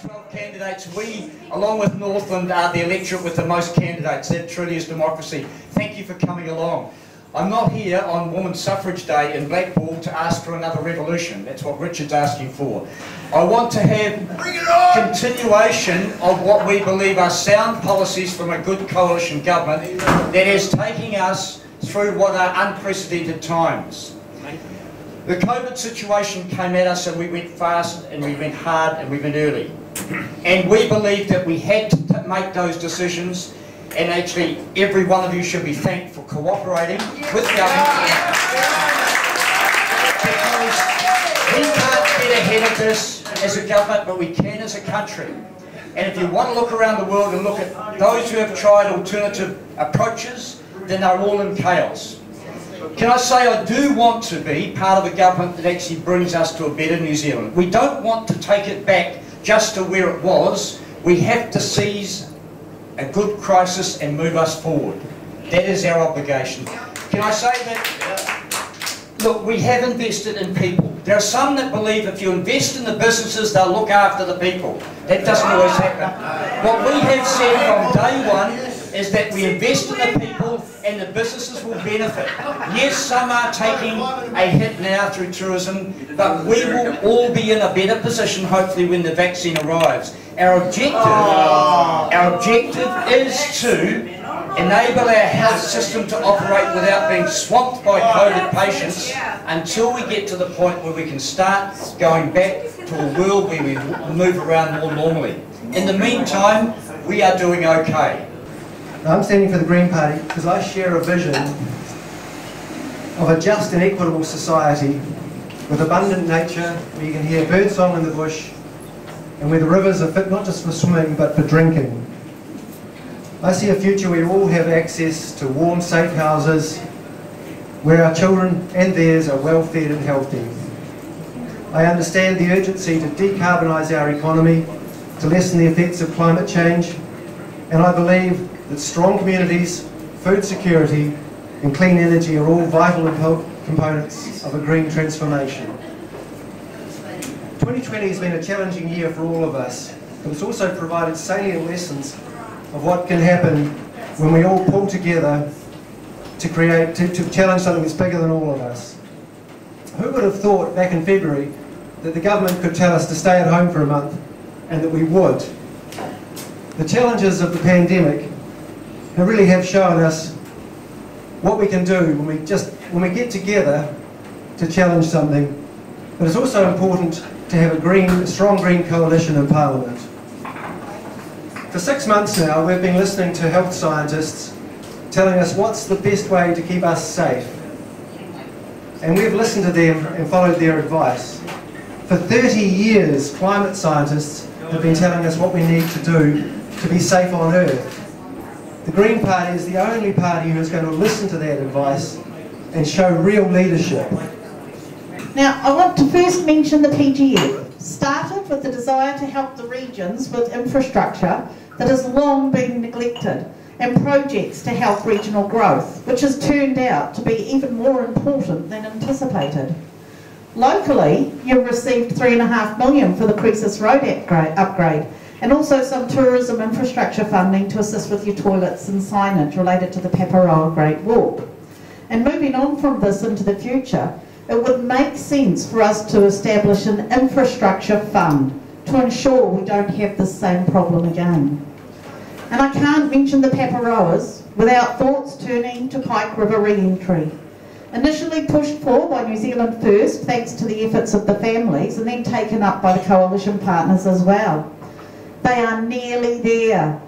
12 candidates. We, along with Northland, are the electorate with the most candidates. That truly is democracy. Thank you for coming along. I'm not here on Women's Suffrage Day in Blackball to ask for another revolution. That's what Richard's asking for. I want to have continuation of what we believe are sound policies from a good coalition government that is taking us through what are unprecedented times. The COVID situation came at us and we went fast and we went hard and we went early. And we believe that we had to make those decisions, and actually every one of you should be thanked for cooperating with government. Because we can't get ahead of this as a government, but we can as a country. And if you want to look around the world and look at those who have tried alternative approaches, then they're all in chaos. Can I say I do want to be part of a government that actually brings us to a better New Zealand. We don't want to take it back just to where it was. We have to seize a good crisis and move us forward. That is our obligation. Can I say that, look, we have invested in people. There are some that believe if you invest in the businesses, they'll look after the people. That doesn't always happen. What we have said from day one is that we invest in the people and the businesses will benefit. Yes, some are taking a hit now through tourism, but we will all be in a better position hopefully when the vaccine arrives. Our objective is to enable our health system to operate without being swamped by COVID patients until we get to the point where we can start going back to a world where we move around more normally. In the meantime, we are doing okay. I'm standing for the Green Party because I share a vision of a just and equitable society with abundant nature, where you can hear birdsong in the bush and where the rivers are fit not just for swimming but for drinking. I see a future where we all have access to warm, safe houses, where our children and theirs are well fed and healthy. I understand the urgency to decarbonise our economy, to lessen the effects of climate change, and I believe that strong communities, food security and clean energy are all vital components of a green transformation. 2020 has been a challenging year for all of us, but it's also provided salient lessons of what can happen when we all pull together to challenge something that's bigger than all of us. Who would have thought back in February that the government could tell us to stay at home for a month and that we would? The challenges of the pandemic really have shown us what we can do when we get together to challenge something. But it's also important to have a strong green coalition in Parliament. For 6 months now, we've been listening to health scientists telling us what's the best way to keep us safe. And we've listened to them and followed their advice. For 30 years, climate scientists have been telling us what we need to do to be safe on Earth. The Green Party is the only party who is going to listen to that advice and show real leadership. Now, I want to first mention the PGF. Started with the desire to help the regions with infrastructure that has long been neglected and projects to help regional growth, which has turned out to be even more important than anticipated. Locally, you've received $3.5 million for the Croesus Road upgrade, and also some tourism infrastructure funding to assist with your toilets and signage related to the Paparoa Great Walk. And moving on from this into the future, it would make sense for us to establish an infrastructure fund to ensure we don't have the same problem again. And I can't mention the Paparoas without thoughts turning to Pike River re-entry. Initially pushed for by New Zealand First, thanks to the efforts of the families, and then taken up by the coalition partners as well. They are nearly there.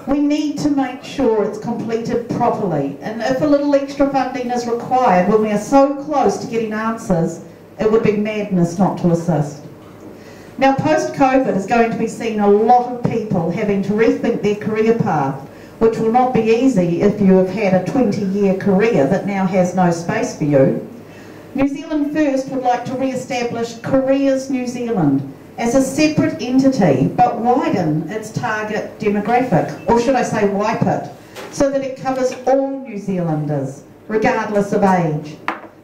We need to make sure it's completed properly, and if a little extra funding is required when we are so close to getting answers, it would be madness not to assist. Now, post-COVID is going to be seeing a lot of people having to rethink their career path, which will not be easy if you have had a 20-year career that now has no space for you. New Zealand First would like to re-establish Careers New Zealand as a separate entity, but widen its target demographic, or should I say wipe it, so that it covers all New Zealanders, regardless of age.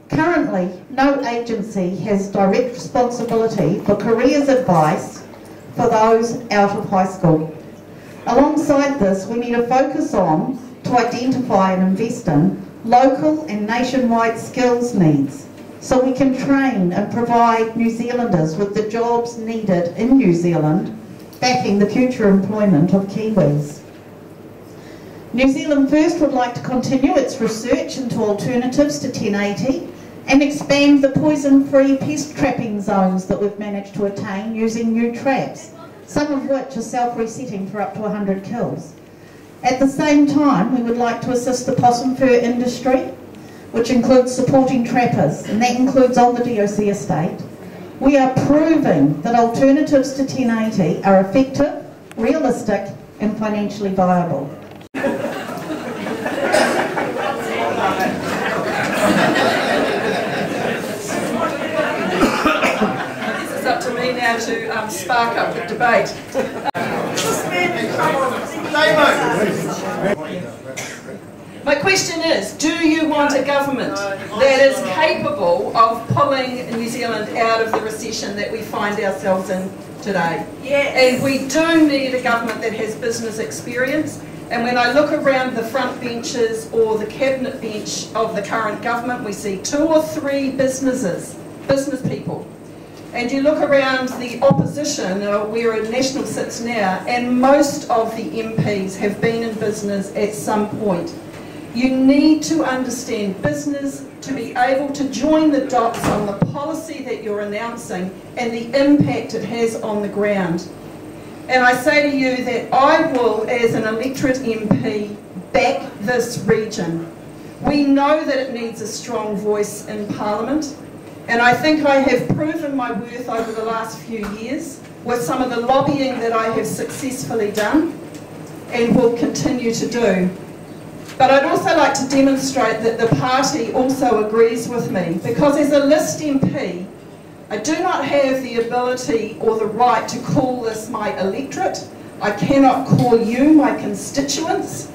Currently, no agency has direct responsibility for careers advice for those out of high school. Alongside this, we need to focus on, to identify and invest in, local and nationwide skills needs, so we can train and provide New Zealanders with the jobs needed in New Zealand, backing the future employment of Kiwis. New Zealand First would like to continue its research into alternatives to 1080 and expand the poison-free pest trapping zones that we've managed to attain using new traps, some of which are self-resetting for up to 100 kills. At the same time, we would like to assist the possum fur industry, which includes supporting trappers, and that includes on the DOC estate. We are proving that alternatives to 1080 are effective, realistic and financially viable. It's up to me now to spark up the debate. My question is, do you want a government that is capable of pulling New Zealand out of the recession that we find ourselves in today? Yes. And we do need a government that has business experience. And when I look around the front benches or the cabinet bench of the current government, we see 2 or 3 business people. And you look around the opposition, where National sits now, and most of the MPs have been in business at some point. You need to understand business to be able to join the dots on the policy that you're announcing and the impact it has on the ground. And I say to you that I will, as an electorate MP, back this region. We know that it needs a strong voice in Parliament, and I think I have proven my worth over the last few years with some of the lobbying that I have successfully done and will continue to do. But I'd also like to demonstrate that the party also agrees with me, because as a list MP, I do not have the ability or the right to call this my electorate. I cannot call you my constituents,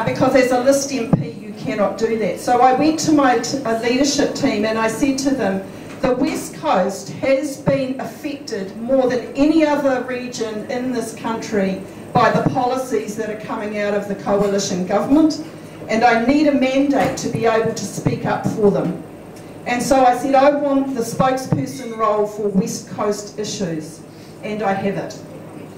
because as a list MP you cannot do that. So I went to my leadership team and I said to them, the West Coast has been affected more than any other region in this country by the policies that are coming out of the coalition government, and I need a mandate to be able to speak up for them. And so I said, I want the spokesperson role for West Coast issues, and I have it.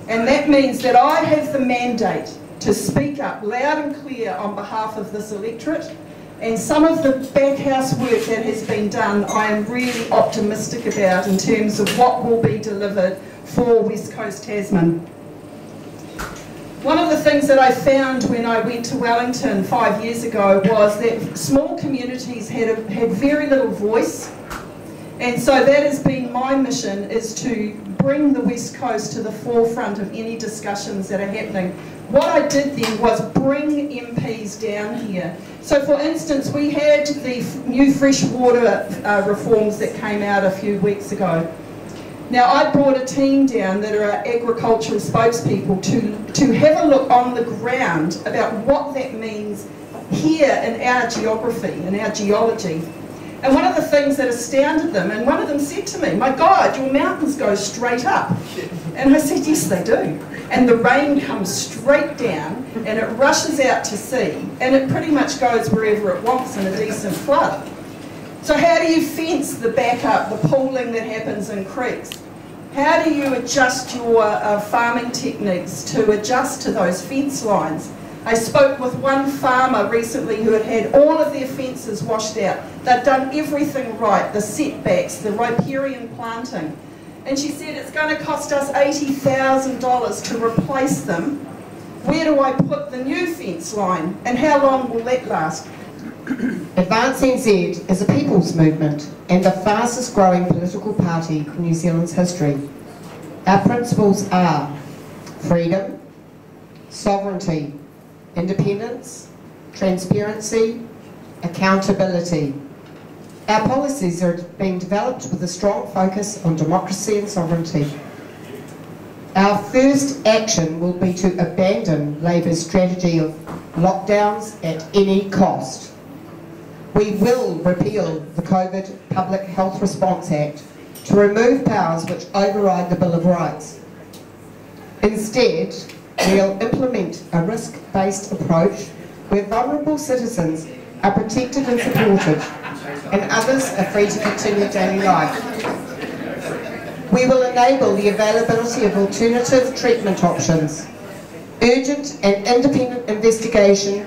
And that means that I have the mandate to speak up loud and clear on behalf of this electorate, and some of the backhouse work that has been done I am really optimistic about in terms of what will be delivered for West Coast Tasman. One of the things that I found when I went to Wellington 5 years ago was that small communities had very little voice, and so that has been my mission, is to bring the West Coast to the forefront of any discussions that are happening. What I did then was bring MPs down here. So for instance, we had the new freshwater reforms that came out a few weeks ago. Now I brought a team down that are agricultural spokespeople to have a look on the ground about what that means here in our geography, in our geology. And one of the things that astounded them, and one of them said to me, my God, your mountains go straight up. And I said, yes they do. And the rain comes straight down and it rushes out to sea, and it pretty much goes wherever it wants in a decent flood. So how do you fence the backup, the pooling that happens in creeks? How do you adjust your farming techniques to adjust to those fence lines? I spoke with one farmer recently who had had all of their fences washed out. They'd done everything right, the setbacks, the riparian planting. And she said, it's going to cost us $80,000 to replace them. Where do I put the new fence line? And how long will that last? Advance NZ is a people's movement and the fastest growing political party in New Zealand's history. Our principles are freedom, sovereignty, independence, transparency, accountability. Our policies are being developed with a strong focus on democracy and sovereignty. Our first action will be to abandon Labour's strategy of lockdowns at any cost. We will repeal the COVID Public Health Response Act to remove powers which override the Bill of Rights. Instead, we'll implement a risk-based approach where vulnerable citizens are protected and supported, and others are free to continue daily life. We will enable the availability of alternative treatment options, urgent and independent investigation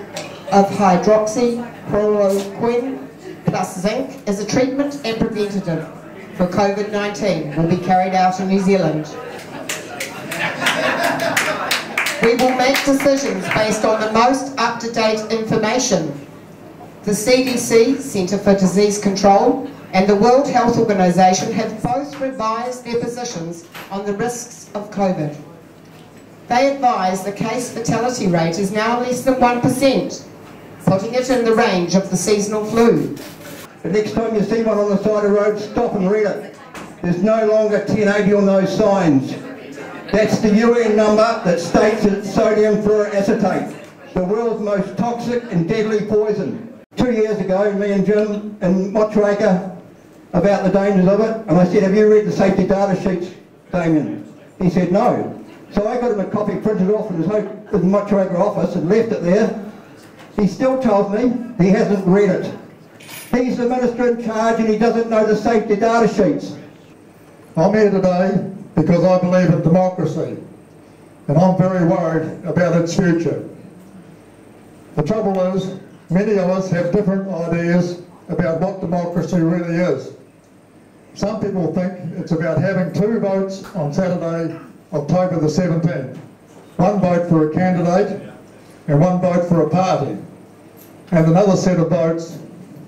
of hydroxychloroquine plus zinc as a treatment and preventative for COVID-19 will be carried out in New Zealand. We will make decisions based on the most up-to-date information. The CDC, Centre for Disease Control, and the World Health Organization have both revised their positions on the risks of COVID. They advise the case fatality rate is now less than 1%, putting it in the range of the seasonal flu. The next time you see one on the side of the road, stop and read it. There's no longer 1080 on those signs. That's the UN number that states it's sodium fluoroacetate, the world's most toxic and deadly poison. 2 years ago, me and Jim and Motraker about the dangers of it, and I said, have you read the safety data sheets, Damien? He said no. So I got him a copy printed off in his Motraker office and left it there. He still tells me he hasn't read it. He's the minister in charge and he doesn't know the safety data sheets. I'm here today because I believe in democracy, and I'm very worried about its future. The trouble is, many of us have different ideas about what democracy really is. Some people think it's about having 2 votes on Saturday, October the 17th. 1 vote for a candidate and 1 vote for a party, and another set of votes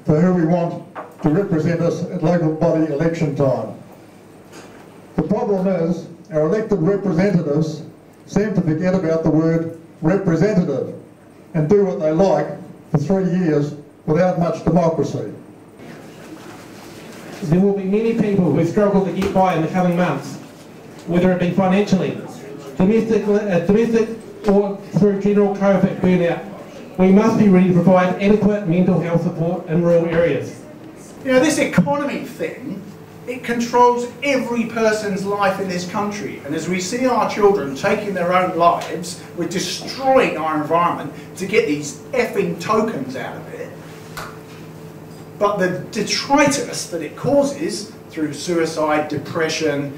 for who we want to represent us at local body election time. The problem is, our elected representatives seem to forget about the word representative and do what they like for 3 years without much democracy. There will be many people who struggle to get by in the coming months, whether it be financially, domestic or through general COVID burnout. We must be ready to provide adequate mental health support in rural areas. You know, this economy thing, it controls every person's life in this country, and as we see our children taking their own lives, we're destroying our environment to get these effing tokens out of it. But the detritus that it causes through suicide, depression,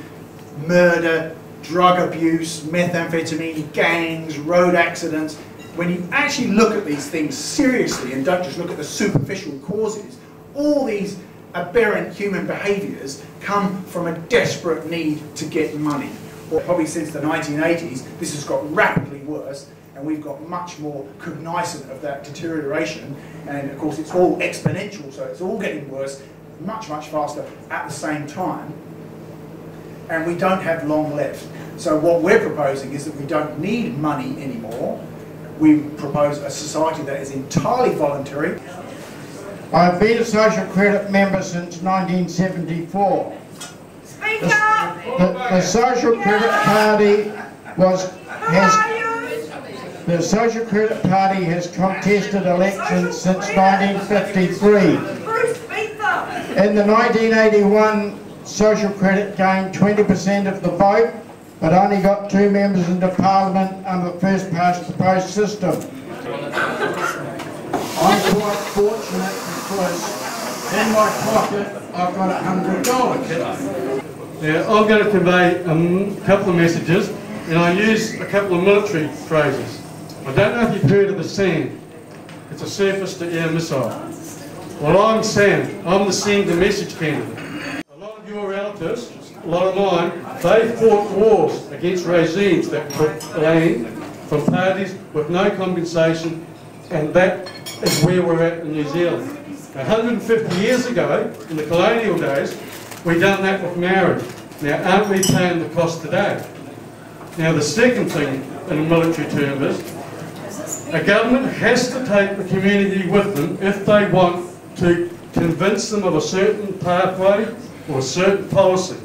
murder, drug abuse, methamphetamine, gangs, road accidents, when you actually look at these things seriously and don't just look at the superficial causes, all these aberrant human behaviours come from a desperate need to get money. Well, probably since the 1980s, this has got rapidly worse, and we've got much more cognizant of that deterioration, and of course it's all exponential, so it's all getting worse much, much faster at the same time, and we don't have long left. So what we're proposing is that we don't need money anymore. We propose a society that is entirely voluntary. I've been a social credit member since 1974. Speak up! The social credit party has contested elections since 1953. Bruce, speak up! In the 1981 social credit gained 20% of the vote, but only got 2 members into Parliament under the first past the post system. I'm quite fortunate because in my pocket I've got $100. Now I'm going to convey a couple of messages, and I use a couple of military phrases. I don't know if you've heard of the SAM. It's a surface to air missile. Well, I'm SAM. I'm the send the message candidate. A lot of your relatives, a lot of mine, they fought wars against regimes that took land from parties with no compensation, and that is where we're at in New Zealand. 150 years ago, in the colonial days, we done that with marriage. Now, aren't we paying the cost today? Now, the second thing in a military term is, a government has to take the community with them if they want to convince them of a certain pathway or a certain policy.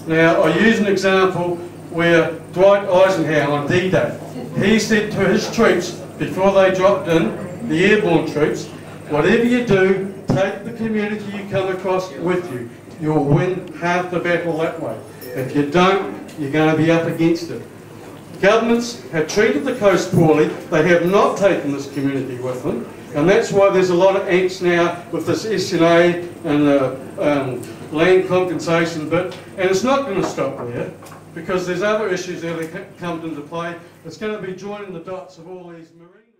Now, I use an example where Dwight Eisenhower on D-Day, he said to his troops before they dropped in, the airborne troops, whatever you do, take the community you come across with you. You'll win half the battle that way. If you don't, you're going to be up against it. Governments have treated the coast poorly. They have not taken this community with them, and that's why there's a lot of angst now with this SNA and the land compensation bit, and it's not going to stop there, because there's other issues that have come into play. It's going to be joining the dots of all these marine